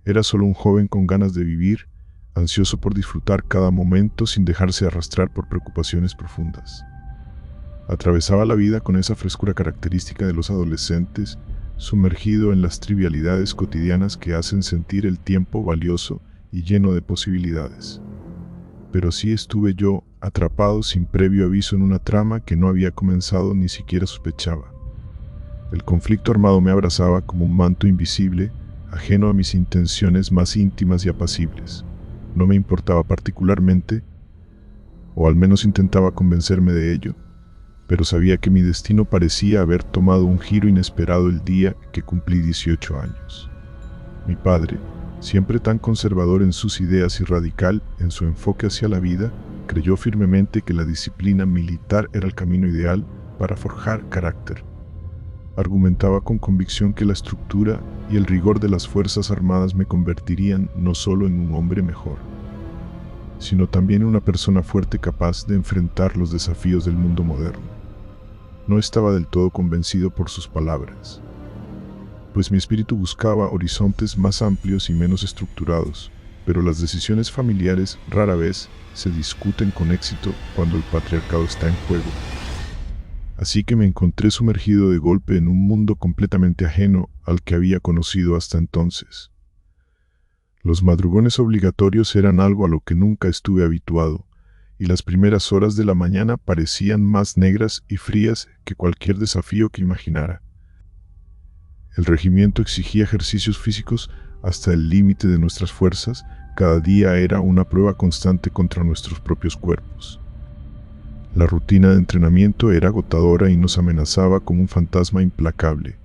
Era solo un joven con ganas de vivir, ansioso por disfrutar cada momento sin dejarse arrastrar por preocupaciones profundas. Atravesaba la vida con esa frescura característica de los adolescentes, sumergido en las trivialidades cotidianas que hacen sentir el tiempo valioso y lleno de posibilidades. Pero sí estuve yo, atrapado sin previo aviso en una trama que no había comenzado ni siquiera sospechaba. El conflicto armado me abrazaba como un manto invisible, ajeno a mis intenciones más íntimas y apacibles. No me importaba particularmente, o al menos intentaba convencerme de ello, pero sabía que mi destino parecía haber tomado un giro inesperado el día que cumplí 18 años. Mi padre, siempre tan conservador en sus ideas y radical en su enfoque hacia la vida, creyó firmemente que la disciplina militar era el camino ideal para forjar carácter. Argumentaba con convicción que la estructura y el rigor de las Fuerzas Armadas me convertirían no solo en un hombre mejor, sino también en una persona fuerte capaz de enfrentar los desafíos del mundo moderno. No estaba del todo convencido por sus palabras, pues mi espíritu buscaba horizontes más amplios y menos estructurados, pero las decisiones familiares rara vez se discuten con éxito cuando el patriarcado está en juego. Así que me encontré sumergido de golpe en un mundo completamente ajeno al que había conocido hasta entonces. Los madrugones obligatorios eran algo a lo que nunca estuve habituado, y las primeras horas de la mañana parecían más negras y frías que cualquier desafío que imaginara. El regimiento exigía ejercicios físicos hasta el límite de nuestras fuerzas. Cada día era una prueba constante contra nuestros propios cuerpos. La rutina de entrenamiento era agotadora y nos amenazaba como un fantasma implacable.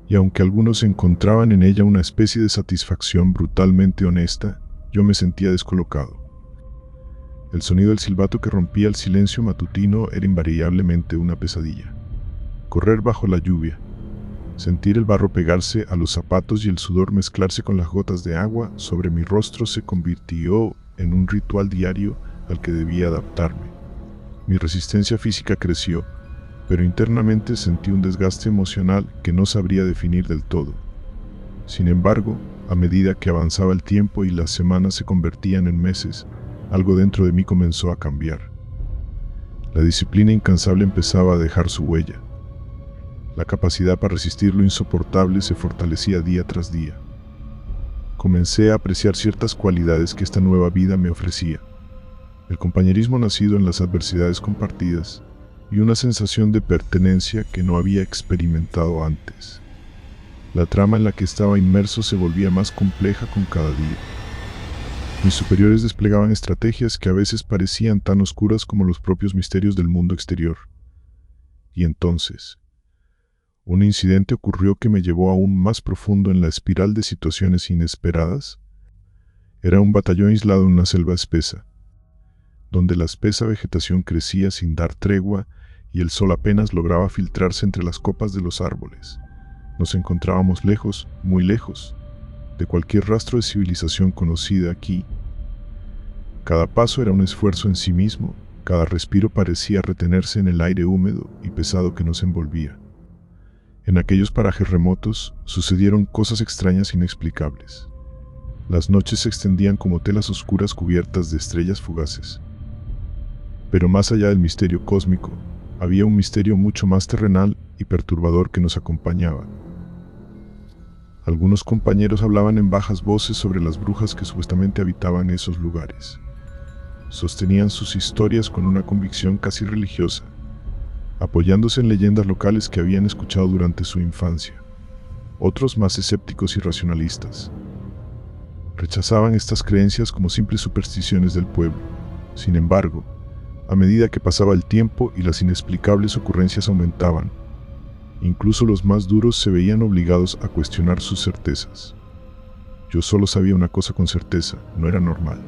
Y aunque algunos encontraban en ella una especie de satisfacción brutalmente honesta, yo me sentía descolocado. El sonido del silbato que rompía el silencio matutino era invariablemente una pesadilla. Correr bajo la lluvia, sentir el barro pegarse a los zapatos y el sudor mezclarse con las gotas de agua sobre mi rostro se convirtió en un ritual diario al que debía adaptarme. Mi resistencia física creció, pero internamente sentí un desgaste emocional que no sabría definir del todo. Sin embargo, a medida que avanzaba el tiempo y las semanas se convertían en meses, algo dentro de mí comenzó a cambiar. La disciplina incansable empezaba a dejar su huella. La capacidad para resistir lo insoportable se fortalecía día tras día. Comencé a apreciar ciertas cualidades que esta nueva vida me ofrecía. El compañerismo nacido en las adversidades compartidas y una sensación de pertenencia que no había experimentado antes. La trama en la que estaba inmerso se volvía más compleja con cada día. Mis superiores desplegaban estrategias que a veces parecían tan oscuras como los propios misterios del mundo exterior. Y entonces, un incidente ocurrió que me llevó aún más profundo en la espiral de situaciones inesperadas. Era un batallón aislado en una selva espesa, donde la espesa vegetación crecía sin dar tregua y el sol apenas lograba filtrarse entre las copas de los árboles. Nos encontrábamos lejos, muy lejos, de cualquier rastro de civilización conocida aquí. Cada paso era un esfuerzo en sí mismo, cada respiro parecía retenerse en el aire húmedo y pesado que nos envolvía. En aquellos parajes remotos sucedieron cosas extrañas e inexplicables. Las noches se extendían como telas oscuras cubiertas de estrellas fugaces. Pero más allá del misterio cósmico, había un misterio mucho más terrenal y perturbador que nos acompañaba. Algunos compañeros hablaban en bajas voces sobre las brujas que supuestamente habitaban esos lugares. Sostenían sus historias con una convicción casi religiosa, apoyándose en leyendas locales que habían escuchado durante su infancia. Otros, más escépticos y racionalistas, rechazaban estas creencias como simples supersticiones del pueblo. Sin embargo, a medida que pasaba el tiempo y las inexplicables ocurrencias aumentaban, incluso los más duros se veían obligados a cuestionar sus certezas. Yo solo sabía una cosa con certeza: no era normal.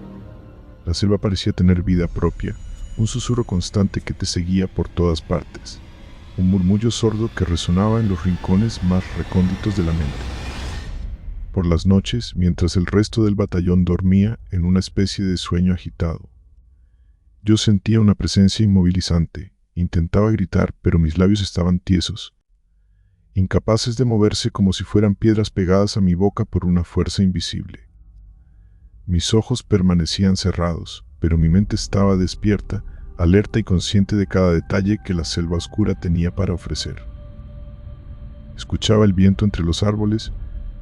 La selva parecía tener vida propia, un susurro constante que te seguía por todas partes, un murmullo sordo que resonaba en los rincones más recónditos de la mente. Por las noches, mientras el resto del batallón dormía en una especie de sueño agitado, yo sentía una presencia inmovilizante. Intentaba gritar, pero mis labios estaban tiesos, incapaces de moverse como si fueran piedras pegadas a mi boca por una fuerza invisible. Mis ojos permanecían cerrados, pero mi mente estaba despierta, alerta y consciente de cada detalle que la selva oscura tenía para ofrecer. Escuchaba el viento entre los árboles,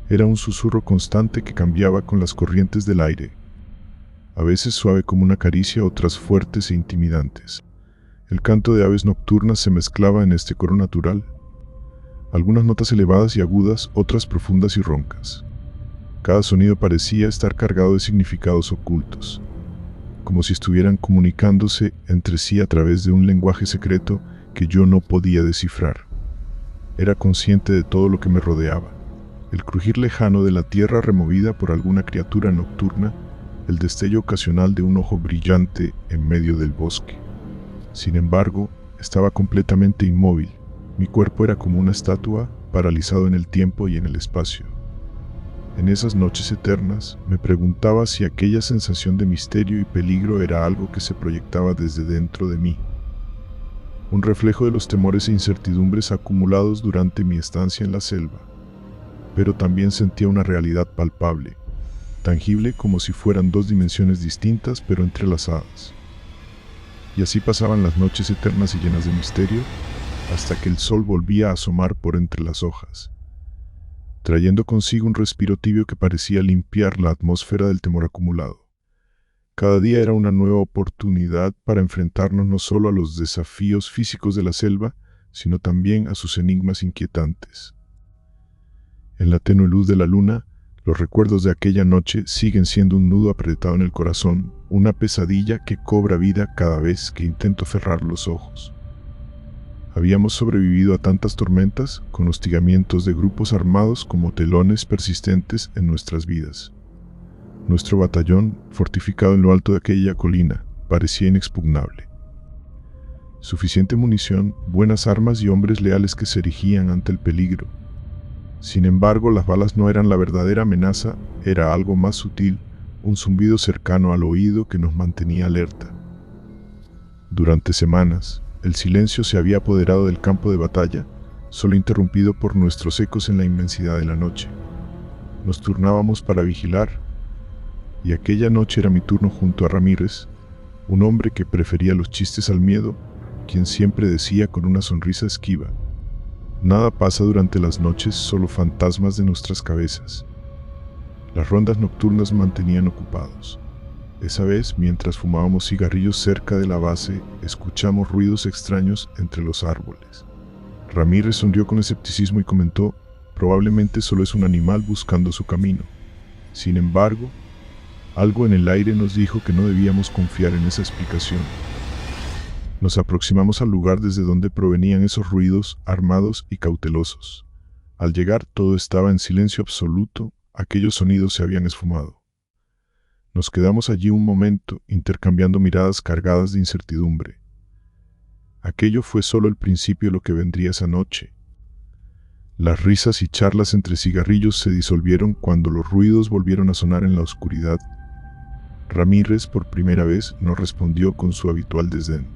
era un susurro constante que cambiaba con las corrientes del aire, a veces suave como una caricia, otras fuertes e intimidantes. El canto de aves nocturnas se mezclaba en este coro natural, algunas notas elevadas y agudas, otras profundas y roncas. Cada sonido parecía estar cargado de significados ocultos, como si estuvieran comunicándose entre sí a través de un lenguaje secreto que yo no podía descifrar. Era consciente de todo lo que me rodeaba, el crujir lejano de la tierra removida por alguna criatura nocturna, el destello ocasional de un ojo brillante en medio del bosque. Sin embargo, estaba completamente inmóvil. Mi cuerpo era como una estatua, paralizado en el tiempo y en el espacio. En esas noches eternas, me preguntaba si aquella sensación de misterio y peligro era algo que se proyectaba desde dentro de mí, un reflejo de los temores e incertidumbres acumulados durante mi estancia en la selva. Pero también sentía una realidad palpable, tangible como si fueran dos dimensiones distintas pero entrelazadas. Y así pasaban las noches eternas y llenas de misterio, hasta que el sol volvía a asomar por entre las hojas, trayendo consigo un respiro tibio que parecía limpiar la atmósfera del temor acumulado. Cada día era una nueva oportunidad para enfrentarnos no solo a los desafíos físicos de la selva, sino también a sus enigmas inquietantes. En la tenue luz de la luna, los recuerdos de aquella noche siguen siendo un nudo apretado en el corazón, una pesadilla que cobra vida cada vez que intento cerrar los ojos. Habíamos sobrevivido a tantas tormentas, con hostigamientos de grupos armados como telones persistentes en nuestras vidas. Nuestro batallón, fortificado en lo alto de aquella colina, parecía inexpugnable. Suficiente munición, buenas armas y hombres leales que se erigían ante el peligro. Sin embargo, las balas no eran la verdadera amenaza, era algo más sutil, un zumbido cercano al oído que nos mantenía alerta. Durante semanas, el silencio se había apoderado del campo de batalla, solo interrumpido por nuestros ecos en la inmensidad de la noche. Nos turnábamos para vigilar, y aquella noche era mi turno junto a Ramírez, un hombre que prefería los chistes al miedo, quien siempre decía con una sonrisa esquiva: «Nada pasa durante las noches, solo fantasmas de nuestras cabezas». Las rondas nocturnas mantenían ocupados. Esa vez, mientras fumábamos cigarrillos cerca de la base, escuchamos ruidos extraños entre los árboles. Ramírez sonrió con escepticismo y comentó: «Probablemente solo es un animal buscando su camino». Sin embargo, algo en el aire nos dijo que no debíamos confiar en esa explicación. Nos aproximamos al lugar desde donde provenían esos ruidos, armados y cautelosos. Al llegar, todo estaba en silencio absoluto, aquellos sonidos se habían esfumado. Nos quedamos allí un momento, intercambiando miradas cargadas de incertidumbre. Aquello fue solo el principio de lo que vendría esa noche. Las risas y charlas entre cigarrillos se disolvieron cuando los ruidos volvieron a sonar en la oscuridad. Ramírez, por primera vez, nos respondió con su habitual desdén.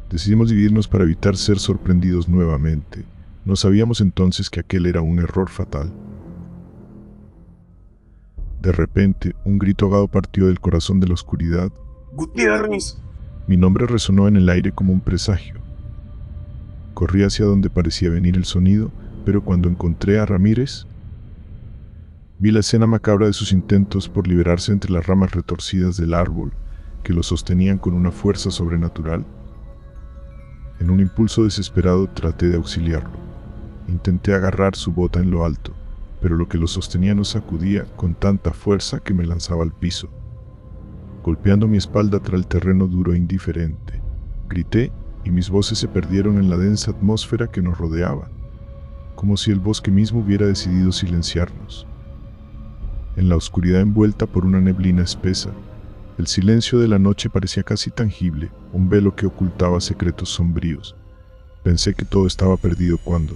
Decidimos dividirnos para evitar ser sorprendidos nuevamente. No sabíamos entonces que aquel era un error fatal. De repente, un grito ahogado partió del corazón de la oscuridad. ¡Gutiérrez! Mi nombre resonó en el aire como un presagio. Corrí hacia donde parecía venir el sonido, pero cuando encontré a Ramírez, vi la escena macabra de sus intentos por liberarse entre las ramas retorcidas del árbol que lo sostenían con una fuerza sobrenatural. En un impulso desesperado traté de auxiliarlo. Intenté agarrar su bota en lo alto, pero lo que lo sostenía nos sacudía con tanta fuerza que me lanzaba al piso, golpeando mi espalda tras el terreno duro e indiferente. Grité y mis voces se perdieron en la densa atmósfera que nos rodeaba, como si el bosque mismo hubiera decidido silenciarnos. En la oscuridad envuelta por una neblina espesa, el silencio de la noche parecía casi tangible, un velo que ocultaba secretos sombríos. Pensé que todo estaba perdido cuando,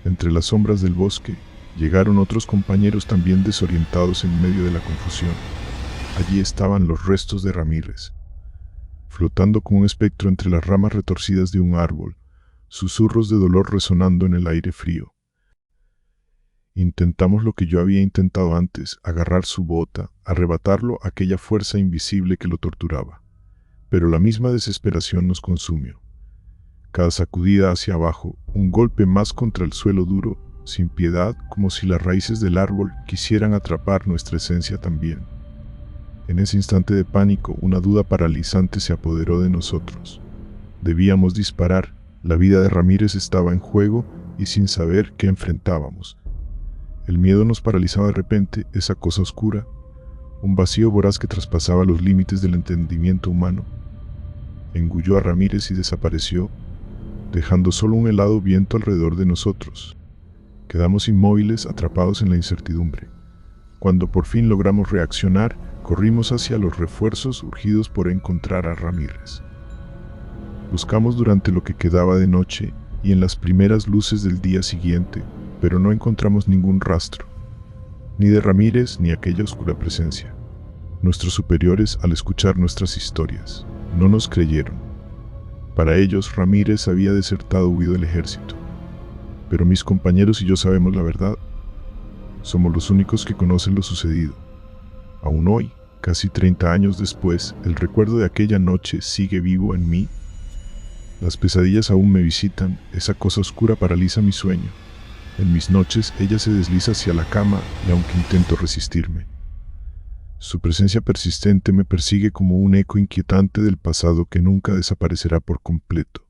entre las sombras del bosque, llegaron otros compañeros también desorientados en medio de la confusión. Allí estaban los restos de Ramírez, flotando como un espectro entre las ramas retorcidas de un árbol, susurros de dolor resonando en el aire frío. Intentamos lo que yo había intentado antes, agarrar su bota, arrebatarlo a aquella fuerza invisible que lo torturaba. Pero la misma desesperación nos consumió. Cada sacudida hacia abajo, un golpe más contra el suelo duro, sin piedad, como si las raíces del árbol quisieran atrapar nuestra esencia también. En ese instante de pánico, una duda paralizante se apoderó de nosotros. Debíamos disparar, la vida de Ramírez estaba en juego y sin saber qué enfrentábamos. El miedo nos paralizaba de repente, esa cosa oscura, un vacío voraz que traspasaba los límites del entendimiento humano. Engulló a Ramírez y desapareció, dejando solo un helado viento alrededor de nosotros. Quedamos inmóviles, atrapados en la incertidumbre. Cuando por fin logramos reaccionar, corrimos hacia los refuerzos urgidos por encontrar a Ramírez. Buscamos durante lo que quedaba de noche y en las primeras luces del día siguiente, pero no encontramos ningún rastro, ni de Ramírez ni aquella oscura presencia. Nuestros superiores, al escuchar nuestras historias, no nos creyeron. Para ellos, Ramírez había desertado huido del ejército. Pero mis compañeros y yo sabemos la verdad. Somos los únicos que conocen lo sucedido. Aún hoy, casi 30 años después, el recuerdo de aquella noche sigue vivo en mí. Las pesadillas aún me visitan, esa cosa oscura paraliza mi sueño. En mis noches ella se desliza hacia la cama y aunque intento resistirme, su presencia persistente me persigue como un eco inquietante del pasado que nunca desaparecerá por completo.